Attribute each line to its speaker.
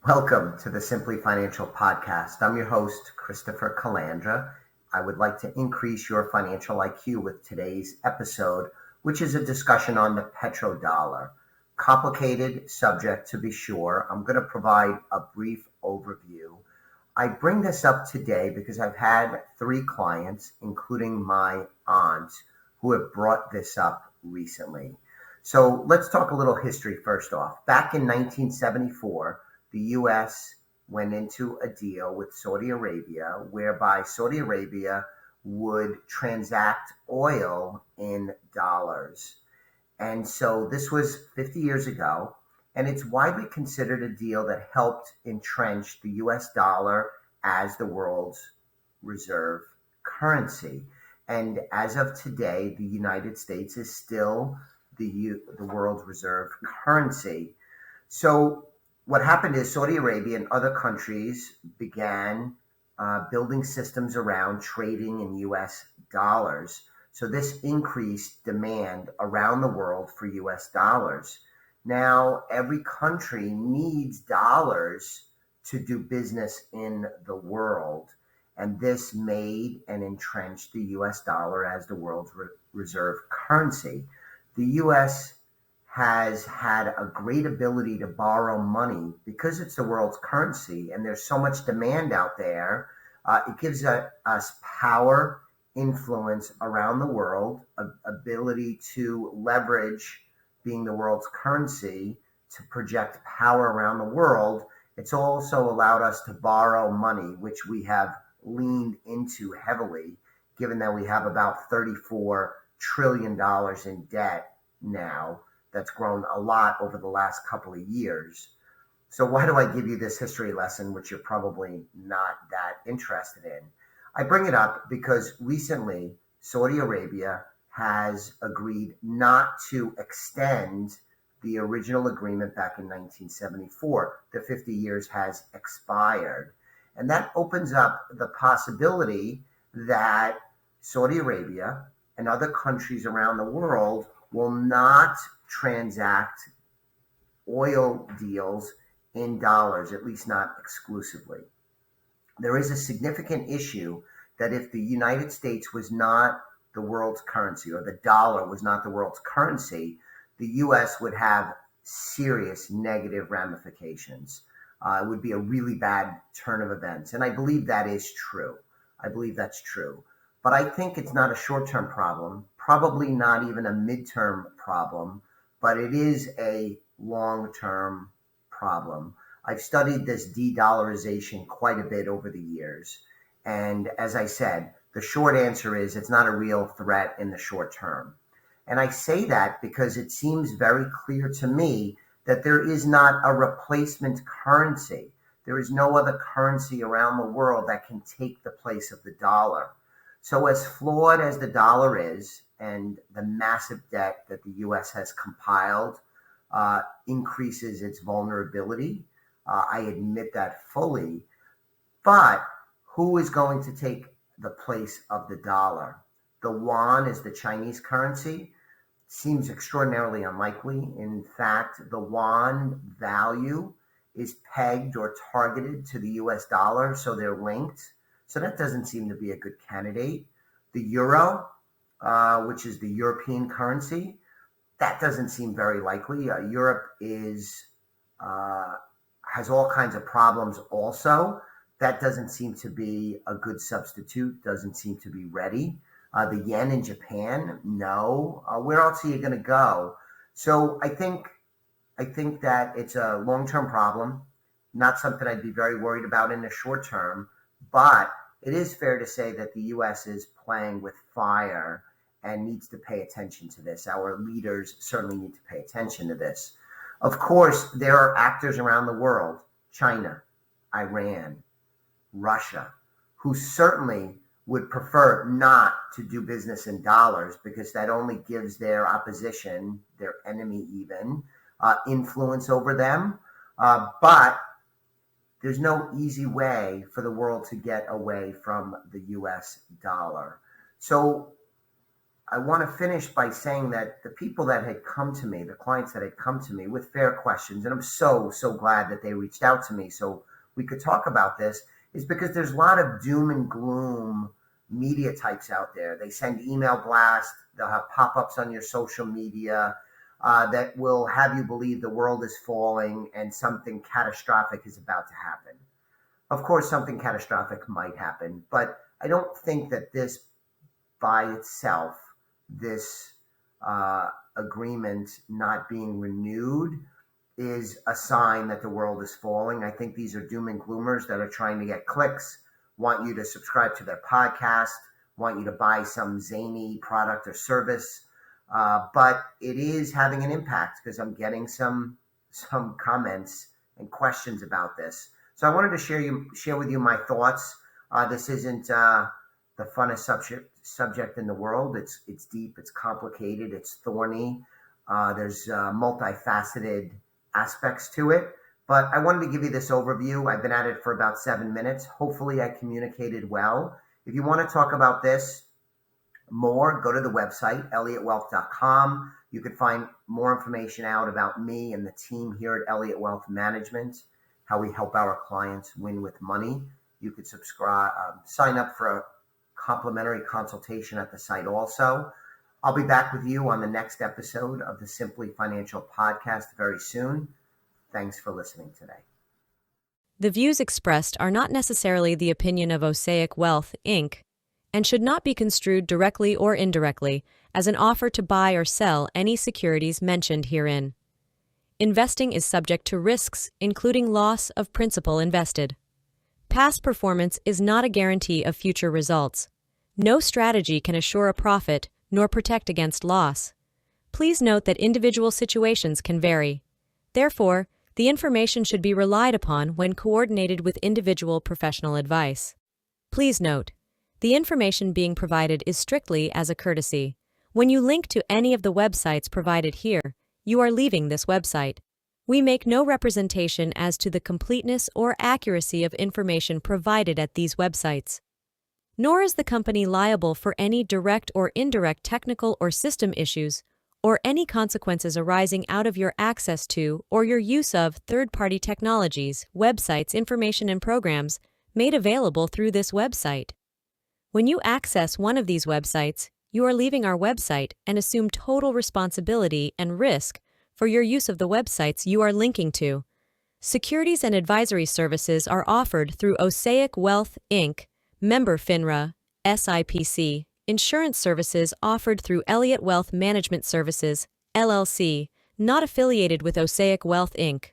Speaker 1: Welcome to the Simply Financial Podcast. I'm your host, Christopher Calandra. I would like to increase your financial IQ with today's episode, which is a discussion on the petrodollar. Complicated subject, to be sure. I'm going to provide a brief overview. I bring this up today because I've had 3 clients, including my aunt, who have brought this up recently. So let's talk a little history first off. Back in 1974, the U.S. went into a deal with Saudi Arabia whereby Saudi Arabia would transact oil in dollars. And so this was 50 years ago, and it's widely considered a deal that helped entrench the U.S. dollar as the world's reserve currency. And as of today, the United States is still the world's reserve currency. So what happened is Saudi Arabia and other countries began building systems around trading in U.S. dollars. So this increased demand around the world for U.S. dollars. Now, every country needs dollars to do business in the world. And this made and entrenched the U.S. dollar as the world's reserve currency. The U.S. has had a great ability to borrow money because it's the world's currency and there's so much demand out there. It gives us power, influence around the world, ability to leverage being the world's currency to project power around the world. It's also allowed us to borrow money, which we have leaned into heavily, given that we have about $34 trillion in debt now. That's grown a lot over the last couple of years. So why do I give you this history lesson, which you're probably not that interested in? I bring it up because recently Saudi Arabia has agreed not to extend the original agreement back in 1974. The 50 years has expired. And that opens up the possibility that Saudi Arabia and other countries around the world will not transact oil deals in dollars, at least not exclusively. There is a significant issue that if the United States was not the world's currency, or the dollar was not the world's currency, the U.S. would have serious negative ramifications. It would be a really bad turn of events. And I believe that is true. I believe that's true. But I think it's not a short-term problem, probably not even a midterm problem, but it is a long-term problem. I've studied this de-dollarization quite a bit over the years. And as I said, the short answer is it's not a real threat in the short term. And I say that because it seems very clear to me that there is not a replacement currency. There is no other currency around the world that can take the place of the dollar. So as flawed as the dollar is, and the massive debt that the U.S. has compiled increases its vulnerability, I admit that fully. But who is going to take the place of the dollar? The yuan is the Chinese currency. Seems extraordinarily unlikely. In fact, the yuan value is pegged or targeted to the U.S. dollar, so they're linked. So that doesn't seem to be a good candidate. The euro, which is the European currency, that doesn't seem very likely. Europe has all kinds of problems also. That doesn't seem to be a good substitute, doesn't seem to be ready. The yen in Japan, no. Where else are you going to go? So I think that it's a long-term problem, not something I'd be very worried about in the short term, but it is fair to say that the U.S. is playing with fire and needs to pay attention to this. Our leaders certainly need to pay attention to this. Of course, there are actors around the world, China, Iran, Russia, who certainly would prefer not to do business in dollars because that only gives their opposition, their enemy even, influence over them. But there's no easy way for the world to get away from the U.S. dollar. So I want to finish by saying that the people that had come to me, the clients that had come to me with fair questions, and I'm so glad that they reached out to me so we could talk about this, is because there's a lot of doom and gloom media types out there. They send email blasts, they'll have pop-ups on your social media that will have you believe the world is falling and something catastrophic is about to happen. Of course, something catastrophic might happen, but I don't think that this by itself, this agreement not being renewed, is a sign that the world is falling. I think these are doom and gloomers that are trying to get clicks, want you to subscribe to their podcast, want you to buy some zany product or service. But it is having an impact because I'm getting some comments and questions about this. So I wanted to share with you my thoughts. This isn't the funnest subject in the world. It's deep, it's complicated, it's thorny. There's multifaceted aspects to it. But I wanted to give you this overview. I've been at it for about 7 minutes. Hopefully I communicated well. If you want to talk about this more, go to the website, elliottwealth.com. You can find more information out about me and the team here at Elliott Wealth Management, how we help our clients win with money. You could sign up for a complimentary consultation at the site also. I'll be back with you on the next episode of the Simply Financial podcast very soon. Thanks for listening today.
Speaker 2: The views expressed are not necessarily the opinion of Osaic Wealth, Inc., and should not be construed directly or indirectly as an offer to buy or sell any securities mentioned herein. Investing is subject to risks, including loss of principal invested. Past performance is not a guarantee of future results. No strategy can assure a profit nor protect against loss. Please note that individual situations can vary. Therefore, the information should be relied upon when coordinated with individual professional advice. Please note, the information being provided is strictly as a courtesy. When you link to any of the websites provided here, you are leaving this website. We make no representation as to the completeness or accuracy of information provided at these websites. Nor is the company liable for any direct or indirect technical or system issues, or any consequences arising out of your access to or your use of third-party technologies, websites, information, and programs made available through this website. When you access one of these websites, you are leaving our website and assume total responsibility and risk for your use of the websites you are linking to. Securities and advisory services are offered through Osaic Wealth, Inc., member FINRA, SIPC. Insurance services offered through Elliott Wealth Management Services, LLC, not affiliated with Osaic Wealth, Inc.